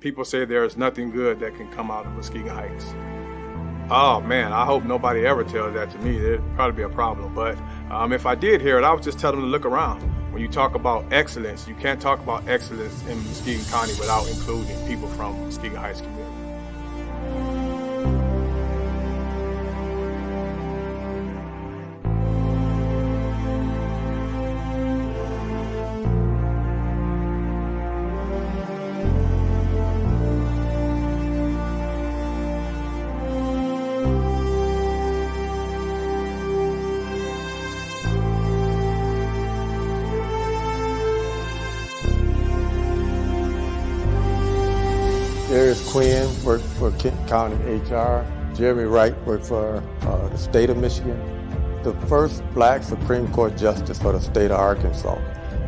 people say there's nothing good that can come out of Muskegon Heights. Oh man, I hope nobody ever tells that to me. It'd probably be a problem. But if I did hear it, I would just tell them to look around. When you talk about excellence, you can't talk about excellence in Muskegon County without including people from Muskegon Heights community. Darius Quinn worked for Kent County HR. Jeremy Wright worked for the state of Michigan. The first black Supreme Court justice for the state of Arkansas.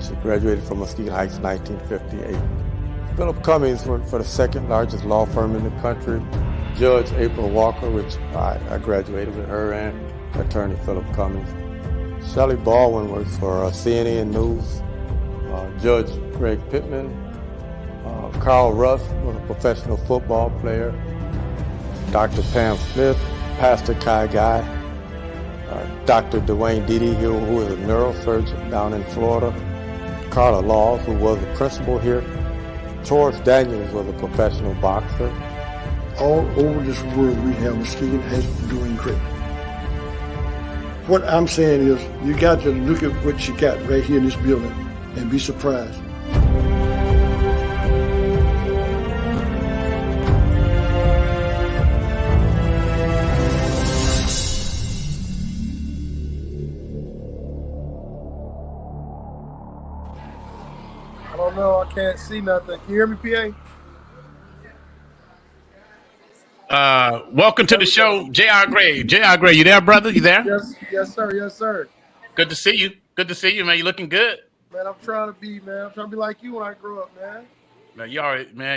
She graduated from Muskegon Heights in 1958. Philip Cummings worked for the second largest law firm in the country. Judge April Walker, which I graduated with her, and attorney Philip Cummings. Shelley Baldwin works for CNN News. Judge Greg Pittman. Carl Russ was a professional football player. Dr. Pam Smith, Pastor Kai Guy. Dr. Dwayne Dede, who is a neurosurgeon down in Florida. Carla Laws, who was a principal here. George Daniels was a professional boxer. All over this world we have Muskegon Heights doing great. What I'm saying is you got to look at what you got right here in this building and be surprised. I don't know. I can't see nothing. Can you hear me, PA? Welcome to the show, J.R. Gray. J.R. Gray, you there, brother? You there? Yes, sir. Yes, sir. Good to see you. Good to see you, man. You looking good. Man, I'm trying to be like you when I grow up, man. Man,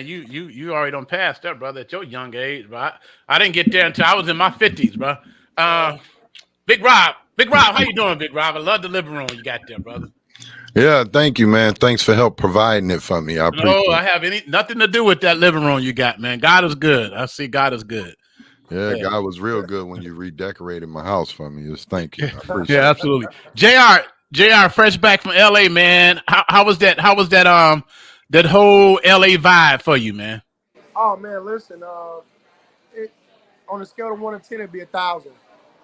you already done passed that, brother, at your young age, bro. I didn't get there until I was in my 50s, bro. Big Rob, how you doing, Big Rob? I love the living room you got there, brother. Yeah, thank you, man. Thanks for help providing it for me. I have nothing to do with that living room you got, man. God is good. I see God is good. Yeah, God was real good when you redecorated my house for me. Just thank you. Yeah, absolutely. JR, fresh back from LA, man. How was that? How was that that whole LA vibe for you, man? Oh man, listen, on a scale of 1 to 10, it'd be 1,000.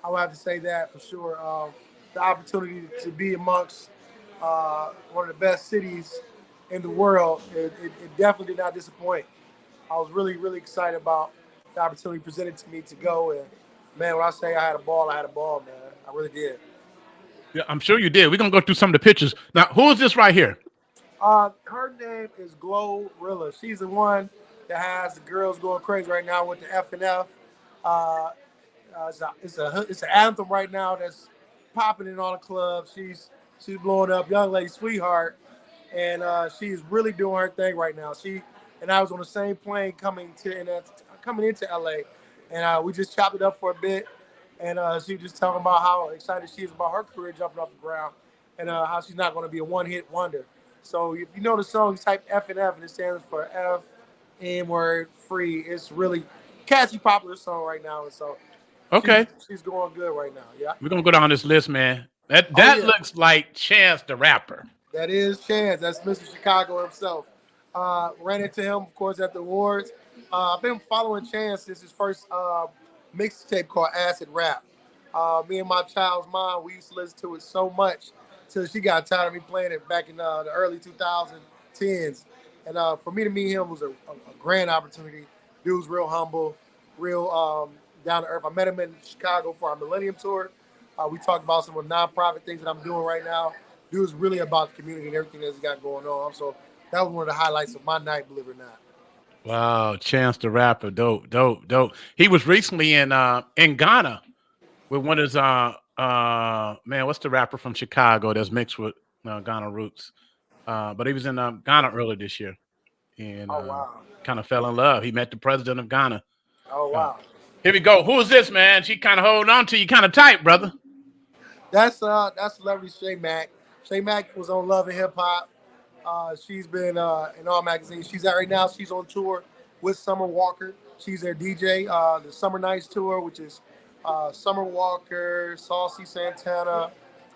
I would have to say that for sure. The opportunity to be amongst one of the best cities in the world, it definitely did not disappoint. I was really, really excited about the opportunity presented to me to go. And man, when I say I had a ball, man. I really did. Yeah, I'm sure you did. We're gonna go through some of the pictures. Now, who is this right here? Her name is Glorilla. She's the one that has the girls going crazy right now with the FNF. It's an anthem right now that's popping in all the clubs. She's blowing up, young lady, sweetheart, and she's really doing her thing right now. She and I was on the same plane coming into LA, and we just chopped it up for a bit, and she was just talking about how excited she is about her career jumping off the ground, and how she's not going to be a one-hit wonder. So if you know the song, you type FNF, and it stands for F, N-word, free. It's really catchy, popular song right now, and so okay, she's going good right now. Yeah, we're gonna go down this list, man. That looks like Chance the Rapper. That is Chance. That's Mr. Chicago himself. Ran into him, of course, at the awards. I've been following Chance since his first mixtape called Acid Rap. Me and my child's mom, we used to listen to it so much till she got tired of me playing it back in the early 2010s. And for me to meet him was a grand opportunity. Dude was real humble, real down to earth. I met him in Chicago for our Millennium Tour. We talked about some of the nonprofit things that I'm doing right now. Dude was really about the community and everything that's got going on. So that was one of the highlights of my night, believe it or not. Wow, Chance the Rapper, dope. He was recently in Ghana with one of his man, what's the rapper from Chicago that's mixed with Ghana roots? But he was in Ghana earlier this year, and kind of fell in love. He met the president of Ghana. Oh wow! Here we go. Who is this, man? She kind of holding on to you, kind of tight, brother. That's celebrity Shay Mack. Shay Mack was on Love and Hip Hop. She's been in all magazines. She's out right now. She's on tour with Summer Walker. She's their DJ. The Summer Nights Tour, which is Summer Walker, Saucy Santana,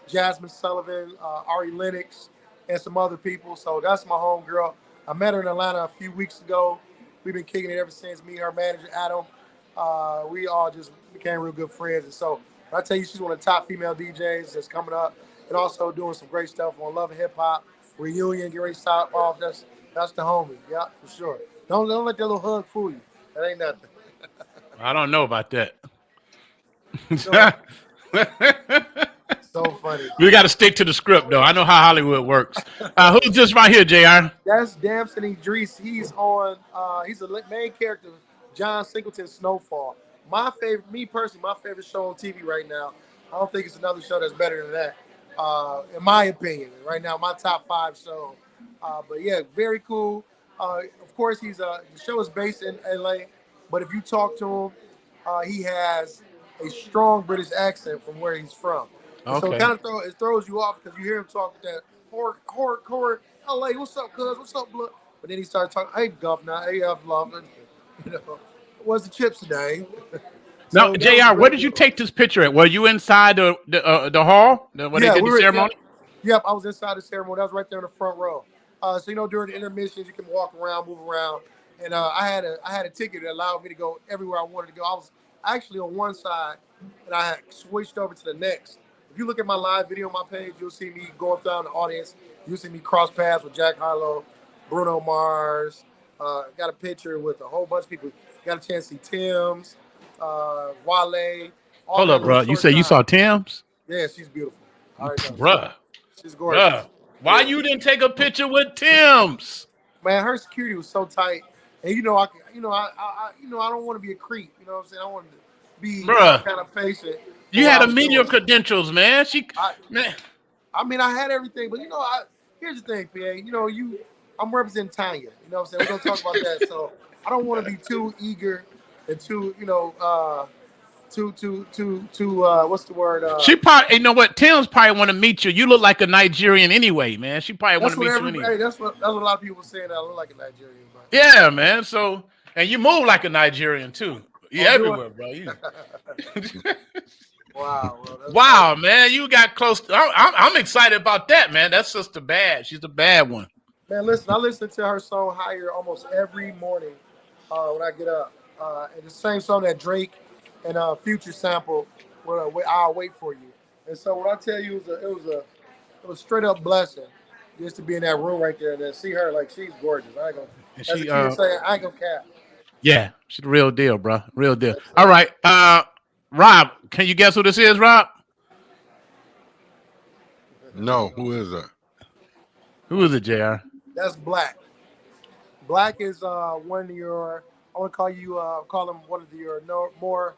Jasmine Sullivan, Ari Lennox, and some other people. So that's my homegirl. I met her in Atlanta a few weeks ago. We've been kicking it ever since. Me and her manager, Adam. We all just became real good friends. And so I tell you, she's one of the top female DJs that's coming up and also doing some great stuff on Love and Hip Hop. Reunion, get ready to start off. That's the homie. Yeah, for sure. Don't let that little hug fool you. That ain't nothing. I don't know about that. So funny. We got to stick to the script, though. I know how Hollywood works. Who's this right here, JR? That's Damson Idris. He's on. He's the main character, John Singleton's Snowfall. My favorite, me personally, my favorite show on TV right now. I don't think it's another show that's better than that. In my opinion, right now, my top 5 show. But yeah, very cool. Of course, the show is based in LA, but if you talk to him, he has a strong British accent from where he's from. Okay. So it kind of throws you off because you hear him talk that horror, LA, what's up, cuz, what's up, blood? But then he started talking, hey, governor, hey, love, you know, what's the chips today? Now, JR, where did you take this picture at? Were you inside the hall where they did the ceremony? Yep, I was inside the ceremony. I was right there in the front row. So you know, during the intermissions, you can walk around, move around, and I had a ticket that allowed me to go everywhere I wanted to go. I was actually on one side, and I had switched over to the next. If you look at my live video on my page, you'll see me going down the audience. You'll see me cross paths with Jack Harlow, Bruno Mars. Got a picture with a whole bunch of people. Got a chance to see Tim's, Wale. Hold up, bro. You say you saw Tim's? Yeah, she's beautiful. Bruh. She's gorgeous. Bruh. Why you didn't take a picture with Tim's? Man, her security was so tight, and I don't want to be a creep. You know what I'm saying? I want to be kind of patient. You had a media credentials, man. I mean, I had everything, but here's the thing, PA. You know, I'm representing Tanya. You know what I'm saying? We're gonna talk about that. So I don't want to be too eager and too, what's the word? She probably, you know what? Tim's probably want to meet you. You look like a Nigerian anyway, man. She probably want to meet you anyway. Hey, that's what a lot of people saying that I look like a Nigerian. But. Yeah, man. So, and you move like a Nigerian too. You everywhere, bro. Wow. Wow, man. You got close. I'm excited about that, man. That's Sister Bad. She's a bad one. Man, listen, I listen to her song Higher almost every morning when I get up. And the same song that Drake and Future sample, I'll Wait For You. And so what I tell you, it was straight up blessing just to be in that room right there and then see her. Like, she's gorgeous. I ain't gonna cap. Yeah, she's the real deal, bro. Real deal. All right. Rob, can you guess who this is, Rob? No, who is that? Who is it, JR? That's Black. Black is one of your, I want to call him one of your more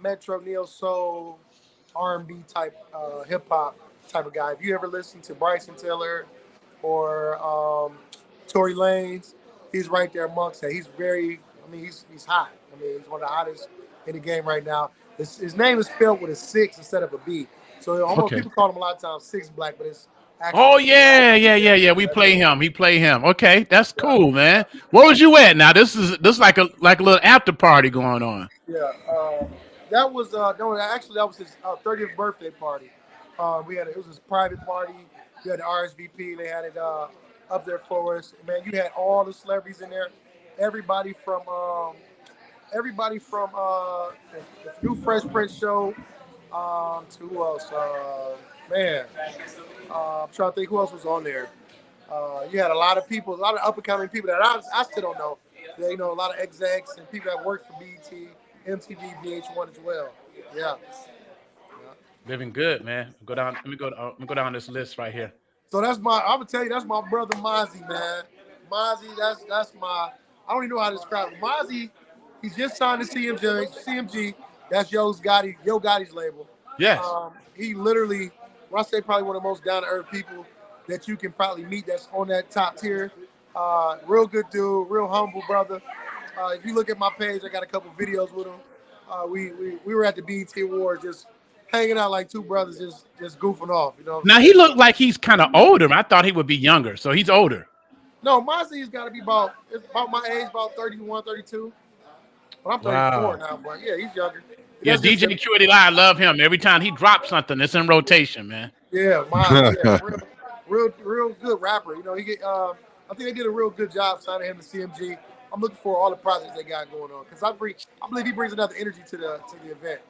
Metro Neo Soul R&B type hip hop type of guy. If you ever listen to Bryson Tiller or Tory Lanez, he's right there amongst that. He's he's hot. He's one of the hottest in the game right now. His name is spelled with a 6 instead of a B. So almost people call him a lot of times 6 Black, but it's actually. Oh yeah. We play him. He play him. Okay, that's cool, man. Where was you at now? This is like a little after party going on. Yeah, that was that was his 30th birthday party. It was his private party. We had the RSVP. They had it up there for us. Man, you had all the celebrities in there. Everybody from the new Fresh Prince show to who else? I'm trying to think who else was on there. You had a lot of people, a lot of up-and-coming people that I still don't know. A lot of execs and people that work for BET, MTV, VH1 as well. Yeah. Living good, man. Let me go down this list right here. So I'm gonna tell you, that's my brother Mozzie, man. Mozzie, that's my. I don't even know how to describe him. Mozzie, he's just signed to CMG. That's Yo Gotti's label. Yes. He literally, when I say probably one of the most down-to-earth people that you can probably meet that's on that top tier. Real good dude, real humble brother. If you look at my page, I got a couple videos with him. We were at the BET Awards just hanging out like two brothers, just goofing off. Now he looked like he's kind of older. I thought he would be younger, so he's older. No, Mozzie's got to be it's about my age, about 31, 32. But I'm 34 Wow. now, but yeah, he's younger. Yeah, That's just DJ QD I love him. Every time he drops something, it's in rotation, man. yeah, Mozzie, yeah, real good rapper. You know, he get. I think they did a real good job signing him to CMG. I'm looking for all the projects they got going on because I believe he brings another energy to the event.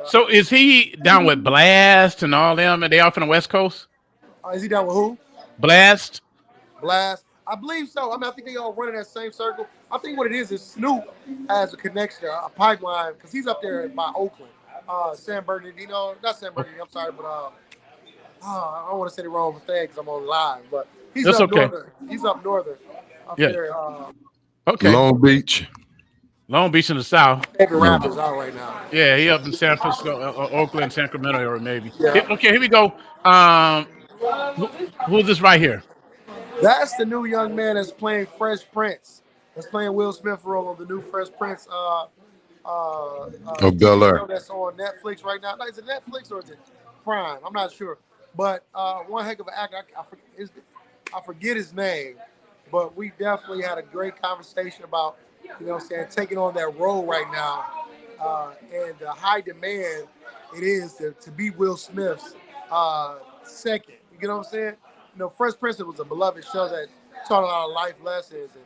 So is he down with Blast and all them? Are they off on the West Coast? Is he down with who? Blast? Blast. I believe so. I mean, I think they all run in that same circle. I think what it is Snoop has a connection, a pipeline, because he's up there by Oakland. San Bernardino, not San Bernardino, I'm sorry, but I don't want to say the wrong thing because I'm on live, but he's That's up okay. northern. He's up northern. Up Yeah. there. Okay. Long Beach. Long Beach in the South. Favorite rappers out right now. Yeah, he up in San Francisco, Oakland, Sacramento area maybe. Yeah. Okay, here we go. Who's this right here? That's the new young man that's playing Fresh Prince. That's playing Will Smith role on the new Fresh Prince. Bel Air. That's on Netflix right now. Is it Netflix or is it Prime? I'm not sure. But one heck of an actor. I forget his name, but we definitely had a great conversation about, taking on that role right now, and the high demand it is to be Will Smith's second. You get what I'm saying? Fresh Prince was a beloved show that taught a lot of life lessons and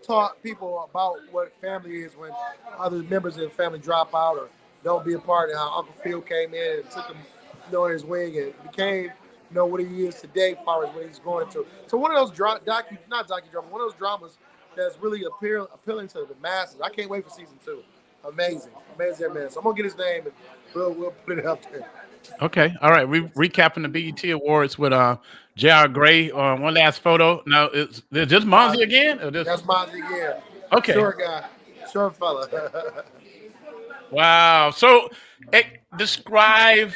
taught people about what family is when other members of the family drop out or don't be a part, and how Uncle Phil came in and took him, in his wing and became, what he is today as far as what he's going to. So one of those one of those dramas that's really appealing to the masses. I can't wait for season 2. Amazing. So I'm gonna get his name and we'll put it up there. Okay, all right. We recapping the BET Awards with J.R. Gray on one last photo. Now, is this Mozzie again? Or this? That's Mozzie again. Okay. Short guy. Short fella. Wow. So, describe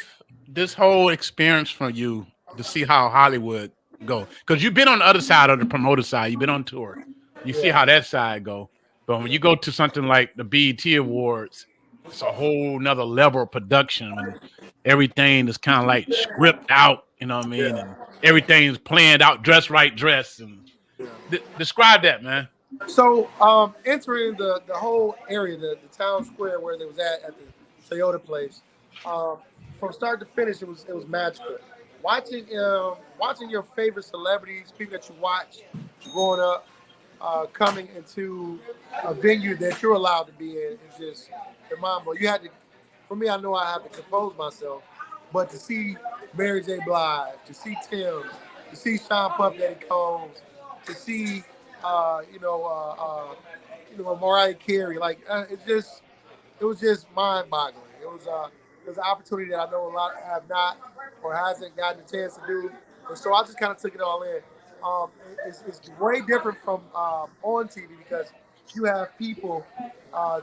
this whole experience for you to see how Hollywood go. Because you've been on the other side of the promoter side. You've been on tour. You see how that side go. But when you go to something like the BET Awards, it's a whole nother level of production. And everything is kind of like script out, you know what I mean? And everything's planned out, dress right, dress. And describe that, man. So entering the whole area, the town square where they was at the Toyota place, from start to finish, it was magical. Watching your favorite celebrities, people that you watch growing up, coming into a venue that you're allowed to be in is just mind-blowing. You had to, for me, I know I have to compose myself, but to see Mary J. Blige, to see Tim, to see Sean Puff Daddy Combs, to see Mariah Carey, like it was just mind-boggling. It was an opportunity that I know a lot have not or hasn't gotten a chance to do, and so I just kind of took it all in. It's way different from on TV because you have people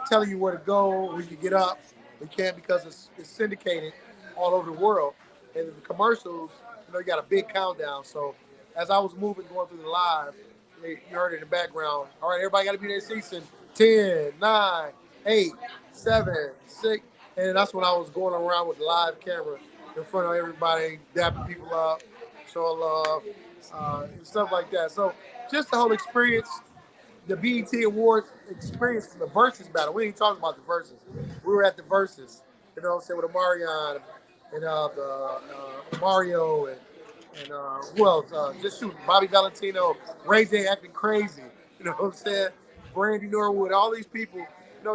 telling you where to go, where you get up. You can't because it's syndicated all over the world, and the commercials, you got a big countdown. So as I was going through the live, you heard it in the background. All right, everybody got to be in their seats in 10, 9, 8, 7, 6. And that's when I was going around with the live camera in front of everybody, dapping people up, showing love, and stuff like that. So just the whole experience, the BET Awards experience, the Versus battle. We ain't talking about the Versus. We were at the Versus, with Omarion and Mario and who else? Just shooting Bobby Valentino, Ray J acting crazy. You know what I'm saying? Brandy Norwood, all these people.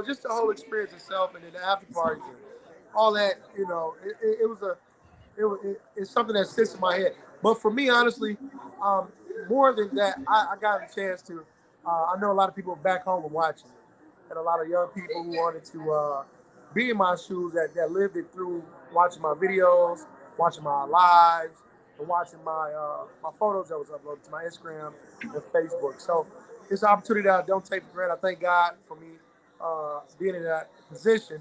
Just the whole experience itself, and then the after parties and all that. It's something that sits in my head. But for me, honestly, more than that, I got a chance to. I know a lot of people back home are watching, and a lot of young people who wanted to be in my shoes that lived it through watching my videos, watching my lives, and watching my photos that was uploaded to my Instagram and Facebook. So it's an opportunity that I don't take for granted. I thank God for me being in that position,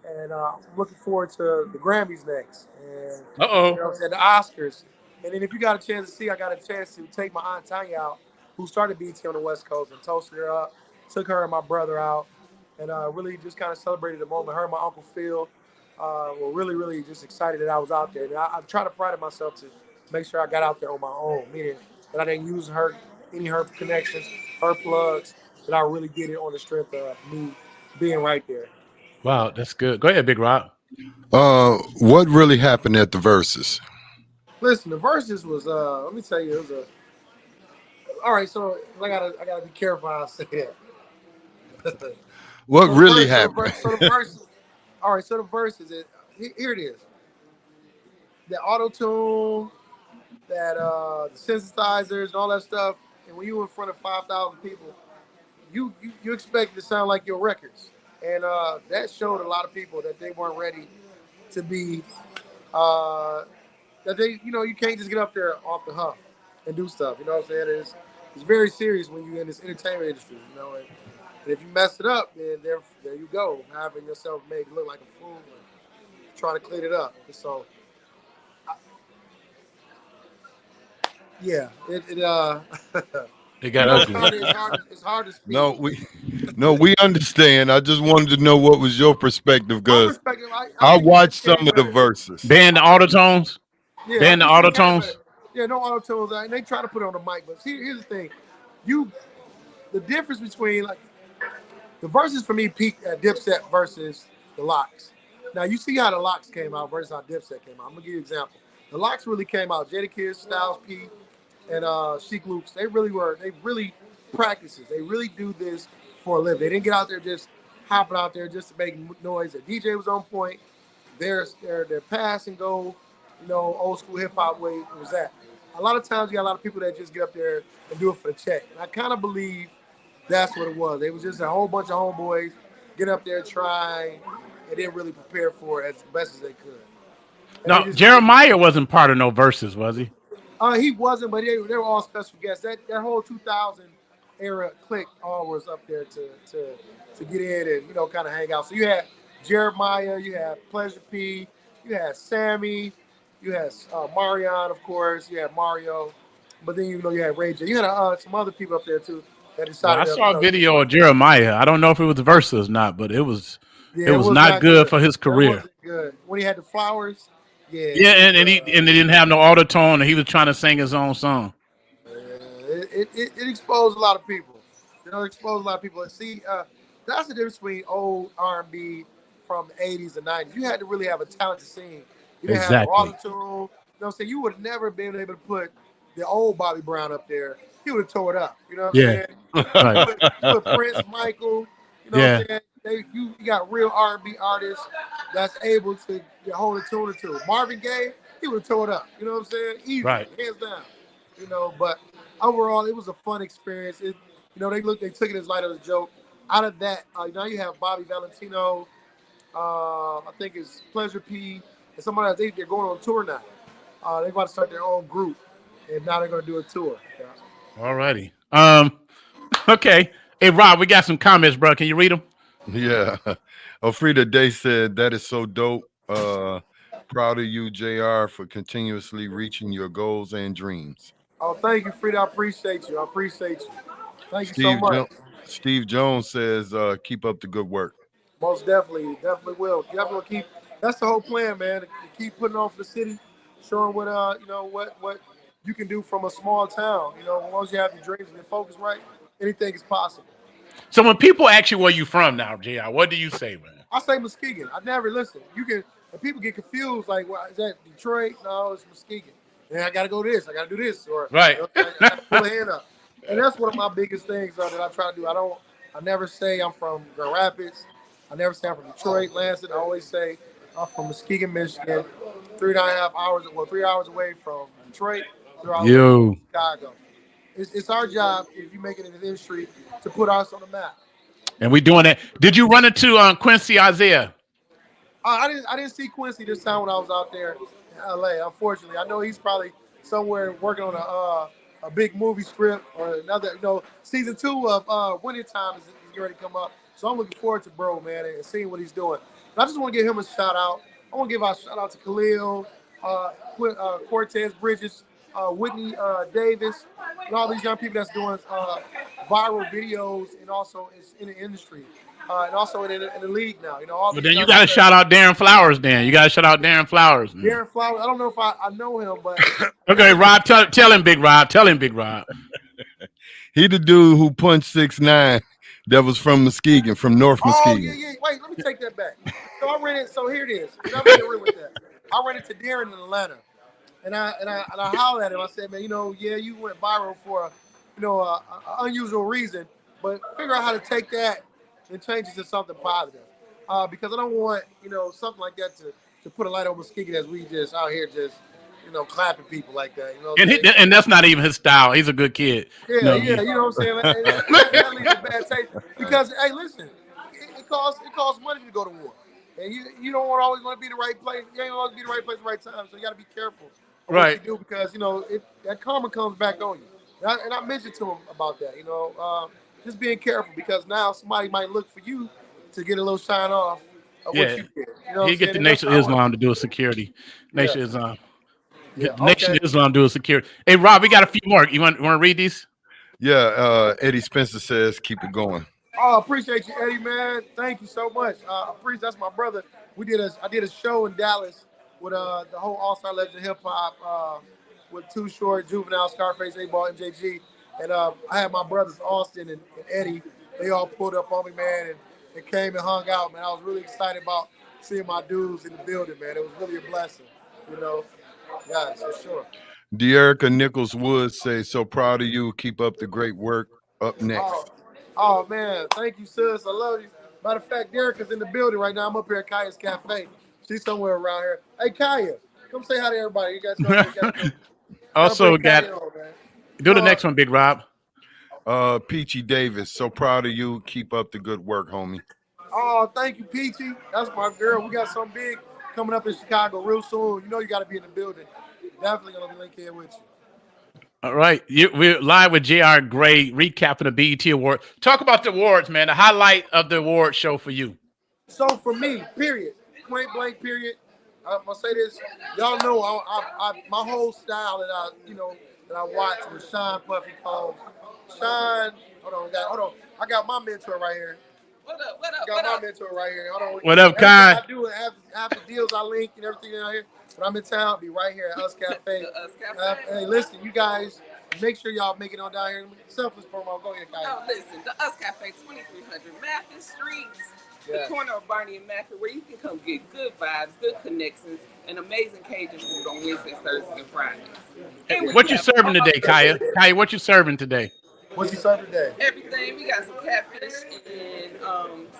and I'm looking forward to the Grammys next, and the Oscars. And then if you got a chance to see, I got a chance to take my Aunt Tanya out, who started BET on the West Coast, and toasted her up, took her and my brother out, and really just kind of celebrated the moment. Her and my Uncle Phil were really, really just excited that I was out there. And I try to pride myself to make sure I got out there on my own, meaning that I didn't use her any her connections, her plugs, that I really did it on the strength of me being right there. Wow, that's good. Go ahead, Big Rob. What really happened at the verses? Listen, the verses was let me tell you, it was all right. So I gotta be careful how I say that. What So really the happened? verses. All right, so the verses. Here it is. The auto tune, that the synthesizers and all that stuff. And when you in front of 5,000 people, you expect it to sound like your records, and that showed a lot of people that they weren't ready to be. That they, you can't just get up there off the huff and do stuff. You know what I'm saying? It's very serious when you're in this entertainment industry. And if you mess it up, then there you go, having yourself made look like a fool and trying to clean it up. And so, yeah, It got ugly. it's hard to speak. No, we understand. I just wanted to know what was your perspective, My because perspective, I watched some of the verses. Ban the autotones. Yeah, Ban the I think autotones. Yeah, no auto tones. And they try to put it on the mic, but here's the thing: the difference between like the verses for me peaked at Dipset versus the Locks. Now you see how the Locks came out versus how Dipset came out. I'm gonna give you an example. The Locks really came out. Jadakiss, Styles P, and Sheek Luke. They really practices. They really do this for a living. They didn't get out there just hopping out there just to make noise. The DJ was on point. Their pass and go, old school hip hop way was that. A lot of times you got a lot of people that just get up there and do it for the check. And I kind of believe that's what it was. It was just a whole bunch of homeboys get up there trying and didn't really prepare for it as best as they could. And No, Jeremiah wasn't part of no verses, was he? He wasn't, but they were all special guests. That whole 2000 era clique all was up there to get in and kind of hang out. So you had Jeremiah, you had Pleasure P, you had Sammy, you had Marion, of course, you had Mario, but then you had Ray J. You had some other people up there too that decided. I saw a video of Jeremiah. I don't know if it was the verses or not, but it was not good for his career. It wasn't good when he had the flowers. Yeah, and they didn't have no auto tone, and he was trying to sing his own song. It exposed a lot of people. It exposed a lot of people. See, that's the difference between old R&B from the 80s and 90s. You had to really have a talent to sing. You didn't have auto tune. You know what I'm saying? You would have never been able to put the old Bobby Brown up there. He would have tore it up. You know what I'm saying? Right. You put Prince, Michael. You know what I'm saying? You got real R&B artists that's able to hold a tune or two. Marvin Gaye, he would have tore it up. You know what I'm saying? Easy, right. Hands down. But overall, it was a fun experience. They took it as light of a joke. Out of that, now you have Bobby Valentino. I think it's Pleasure P, and somebody else. They're going on tour now. They're about to start their own group, and now they're going to do a tour. Yeah. All righty. Okay. Hey, Rob, we got some comments, bro. Can you read them? Yeah. Alfreda Day said, that is so dope. Proud of you, JR, for continuously reaching your goals and dreams. Oh, thank you, Frida. I appreciate you. Thank you so much. Steve Jones says, keep up the good work. Most definitely will. Definitely keep. That's the whole plan, man. To keep putting on for the city, showing what what you can do from a small town. As long as you have your dreams and your focus right, anything is possible. So when people ask you where you from now, JR, what do you say, man? I say Muskegon. I never listen. And people get confused, like, well, is that Detroit? No, it's Muskegon. And I got to go to this. I got to do this. Or right. I got to pull a hand up. And that's one of my biggest things that I try to do. I never say I'm from Grand Rapids. I never say I'm from Detroit, Lansing. I always say I'm from Muskegon, Michigan. 3.5 hours, 3 hours away from Detroit. 3 hours away from Chicago. It's our job, if you make it in the industry, to put us on the map. And we're doing that. Did you run into Quincy Isaiah? I didn't see Quincy this time when I was out there in LA. Unfortunately, I know he's probably somewhere working on a big movie script or another. Season 2 of Winter Time is ready to come up. So I'm looking forward to bro, man, and seeing what he's doing. And I just want to give him a shout out. I want to give a shout out to Khalil, Cortez Bridges, Whitney Davis, and all these young people that's doing viral videos and also in the industry. And also in the league now, But then you got to shout out Darren Flowers. You got to shout out Darren Flowers. Man. Darren Flowers. I don't know if I know him, but okay, Rob, tell him, Big Rob. Tell him, Big Rob. He the dude who punched 6ix9ine that was from Muskegon, from North Oh Muskegon. yeah. Wait, let me take that back. So I ran it. So here it is. I'm being real with that. I ran into Darren in Atlanta, and I hollered at him. I said, man, you went viral for a unusual reason, but figure out how to take that and change it to something positive. Because I don't want something like that to put a light on Muskegon as we just out here just clapping people like that. And that's not even his style. He's a good kid. Yeah, you know what I'm saying? That leaves a bad taste. Because, hey, listen, it costs money to go to war. And you don't always want to be in the right place. You ain't always be in the right place at the right time. So you got to be careful of what you do because, that karma comes back on you. And I mentioned to him about that, just being careful because now somebody might look for you to get a little shine off of what you did. He get the Nation of Islam to do a security. Nation of Islam. Nation of Islam do a security. Hey, Rob, we got a few more. You want to read these? Yeah, Eddie Spencer says, keep it going. Oh, appreciate you, Eddie, man. Thank you so much. That's my brother. I did a show in Dallas with the whole All-Star Legend Hip Hop with Too Short, Juvenile, Scarface, 8Ball, MJG. And I had my brothers, Austin and Eddie. They all pulled up on me, man, and came and hung out, man. I was really excited about seeing my dudes in the building, man. It was really a blessing, Yes, for sure. De'Erica Nichols Woods says, so proud of you. Keep up the great work. Up next. Oh man, thank you, sis. I love you. Matter of fact, De'Erica's in the building right now. I'm up here at Kaya's Cafe. She's somewhere around here. Hey, Kaya, come say hi to everybody. You guys also got do the next one, Big Rob. Peachy Davis, so proud of you. Keep up the good work, homie. Oh, thank you, Peachy. That's my girl. We got something big coming up in Chicago real soon. You got to be in the building. Definitely gonna be linking in with you. All right, we're live with J.R. Gray recapping the BET Award. Talk about the awards, man. The highlight of the award show for you. So for me, period, point blank, period. I'm gonna say this. Y'all know my whole style that I watch with Sean Puffy Combs. Sean, hold on. I got my mentor right here. What up? My mentor right here. Hold on. What up, Kai? I do half the deals I link and everything out here. When I'm in town, I'll be right here at Us Cafe. Hey, listen, you guys, make sure y'all make it on down here. Selfless promo. Go ahead, guys. Oh, listen, the Us Cafe, 2300 Maffin Street, the corner of Barney and Maffin, where you can come get good vibes, good connections, and amazing Cajun food on Wednesdays, Thursdays, and Fridays. And what you serving today, Kaya? Kaya, what you serving today? What you serving today? Everything. We got some catfish and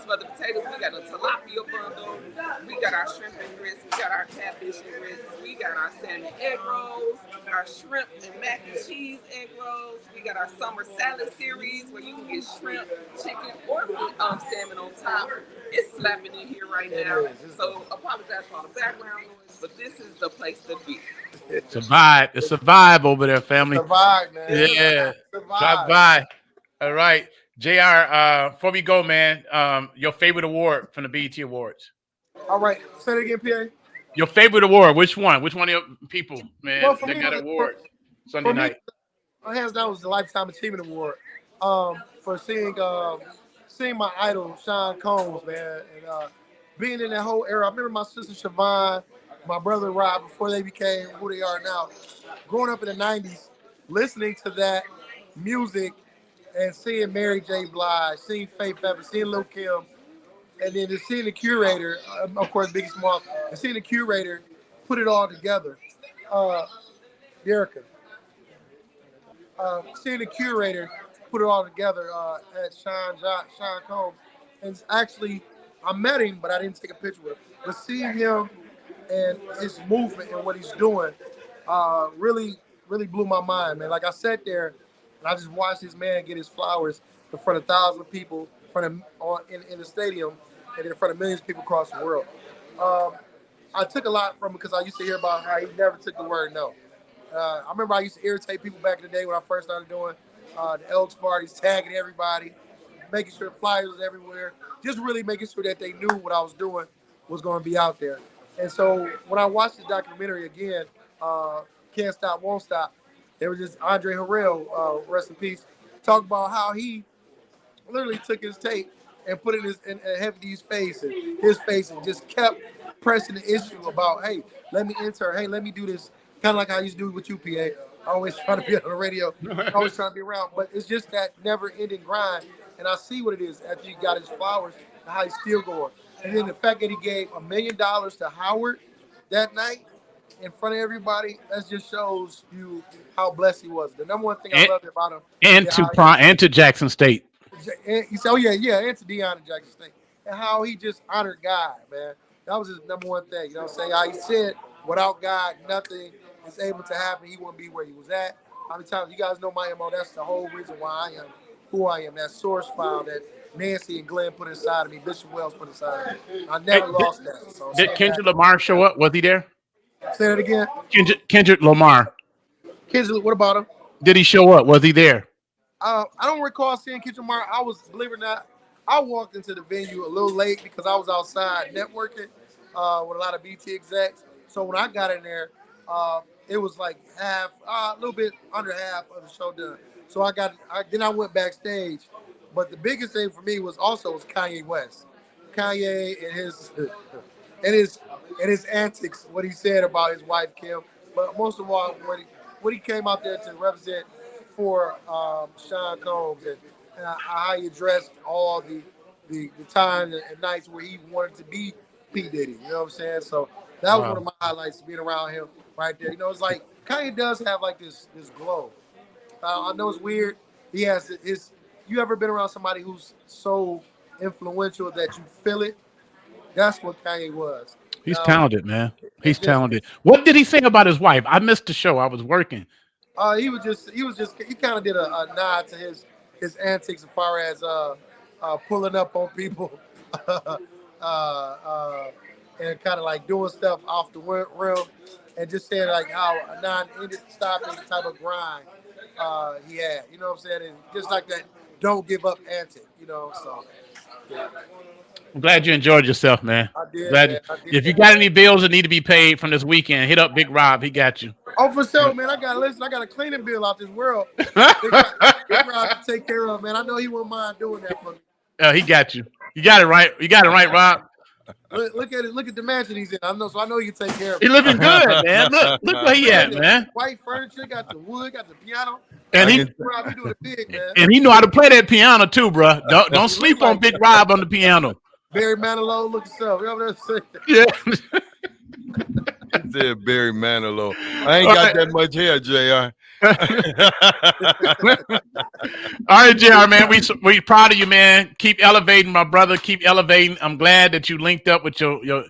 some other potatoes. We got a tilapia bundle. We got our shrimp and grits. We got our catfish and grits. We got our salmon egg rolls, our shrimp and mac and cheese egg rolls. We got our summer salad series where you can get shrimp, chicken, or salmon on top. It's slapping in here right now. So apologize for all the background noise, but this is the place to be. Survive. It's a vibe over there, family. Survive, man. Yeah. Survive. Drop by. All right. JR, before we go, man, your favorite award from the BET Awards. All right. Say it again, PA. Your favorite award. Which one? Which one of your people, man, Well, that me, got an award Sunday night? Hands down was the Lifetime Achievement Award for seeing my idol, Sean Combs, man, and being in that whole era. I remember my sister Siobhan, my brother Rob, before they became who they are now. Growing up in the 90s, listening to that music and seeing Mary J. Blige, seeing Faith Evans, seeing Lil' Kim, and then just seeing the curator, of course, Biggie Smalls, and seeing the curator put it all together. De'Erica. Seeing the curator put it all together at Sean Combs. And actually, I met him, but I didn't take a picture with him. But seeing him and his movement and what he's doing really, really blew my mind, man. Like I sat there and I just watched this man get his flowers in front of 1,000 people, in the stadium, and in front of millions of people across the world. I took a lot from him because I used to hear about how he never took the word no. I remember I used to irritate people back in the day when I first started doing the Elks parties, tagging everybody, making sure the flyers was everywhere, just really making sure that they knew what I was doing was going to be out there. And so when I watched this documentary again, Can't Stop, Won't Stop, there was just Andre Harrell, rest in peace, talk about how he literally took his tape and put it in Hefty's face and his face and just kept pressing the issue about, hey, let me enter, hey, let me do this, kind of like I used to do with you, PA. always trying to be on the radio, always trying to be around. But it's just that never-ending grind, and I see what it is after he got his flowers and how he's still going. And then the fact that he gave $1 million to Howard that night in front of everybody, that just shows you how blessed he was. The number one thing I loved about him, and to Jackson State. He said, "Oh yeah, and to Deion and Jackson State," and how he just honored God, man. That was his number one thing. You know what I'm saying? How he said, without God, nothing is able to happen. He wouldn't be where he was at. How many times you guys know my MO? That's the whole reason why I am who I am. That source file that Nancy and Glenn put inside of me, Bishop Wells put inside of me. I never lost that. So did Kendrick Lamar show up? Was he there? Say that again. Kendrick Lamar. Kendrick, what about him? Did he show up? Was he there? I don't recall seeing Kendrick Lamar. I was, believe it or not, I walked into the venue a little late because I was outside networking with a lot of BT execs. So when I got in there, it was like half, a little bit under half of the show done. So then I went backstage. But the biggest thing for me was Kanye West. Kanye and his antics, what he said about his wife Kim. But most of all, what he came out there to represent for Sean Combs and how he addressed all the times and nights where he wanted to be P. Diddy. You know what I'm saying? So that was one of my highlights, being around him right there. You know, it's like Kanye does have like this glow. I know it's weird. He has his. You ever been around somebody who's so influential that you feel it? That's what Kanye was. He's talented, man. He's talented. What did he say about his wife? I missed the show. I was working. He kind of did a nod to his antics as far as pulling up on people and kind of like doing stuff off the rim and just saying like how a non-stopping type of grind he had. You know what I'm saying? And just like that, don't give up antic, you know, so. Yeah. I'm glad you enjoyed yourself, man. I did. If you got any bills that need to be paid from this weekend, hit up Big Rob. He got you. Oh, for sure, man. I got a cleaning bill out this world. Big Rob to take care of, man. I know he won't mind doing that for me. He got you. You got it right. You got it right, Rob. Look at it. Look at the mansion he's in. So I know you can take care of it. He living good, man. Look where he at, man. White furniture, got the wood, got the piano. And he Rob, doing it big, man. And he know how to play that piano too, bro. Don't sleep on Big Rob on the piano. Barry Manilow, look yourself. You know what I'm saying? Yeah. He said Barry Manilow. I ain't got that much hair, JR. All right, JR, man. We proud of you, man. Keep elevating, my brother. Keep elevating. I'm glad that you linked up with your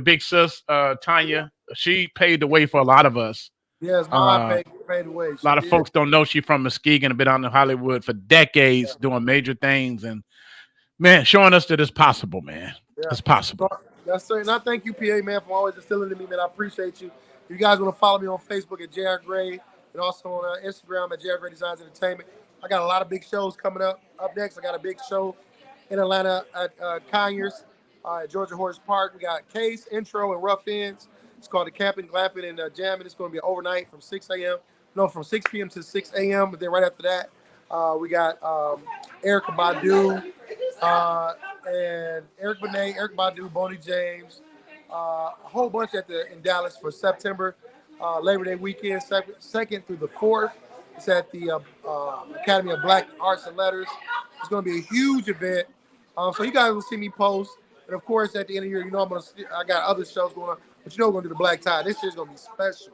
big sis, Tanya. She paved the way for a lot of us. Yes, mom paid the way. A lot of folks don't know she's from Muskegon and been out in Hollywood for decades doing major things and, man, showing us that it's possible, man. Yeah. It's possible. Yes, sir. And I thank you, PA, man, for always instilling in me, man. I appreciate you. If you guys want to follow me on Facebook at JR Gray and also on Instagram at JR Gray Designs Entertainment. I got a lot of big shows coming up. Up next, I got a big show in Atlanta at Conyers at Georgia Horse Park. We got Case, Intro, and Rough Ends. It's called the Camping, Glamping, and Jamming. It's going to be overnight from 6 p.m. to 6 a.m. But then right after that, we got Erykah Badu and Eric Benet, Eric Badu, Boney James, a whole bunch in Dallas for September, Labor Day weekend, 2nd through the 4th. It's at the Academy of Black Arts and Letters. It's going to be a huge event. So you guys will see me post. And of course, at the end of the year, you know I got other shows going on, but you know we're going to do the Black Tie. This year's going to be special.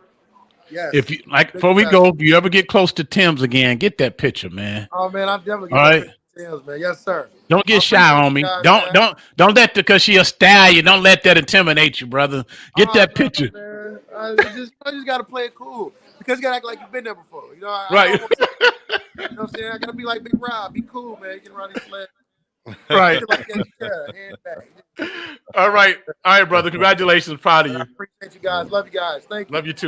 Yes. If you before we go, if you ever get close to Tim's again, get that picture, man. Oh man, I'm definitely getting Tim's, man. Yes, sir. Don't get shy on me. Don't let because she a stallion. Don't let that intimidate you, brother. Get that picture. Man. I just gotta play it cool because you gotta act like you've been there before. You know, right? You know what I'm saying? I gotta be like Big Rob. Be cool, man. Get around these sleds. Right. All right, brother. Congratulations. Proud of you. I appreciate you guys. Love you guys. Thank you. Love you too, man.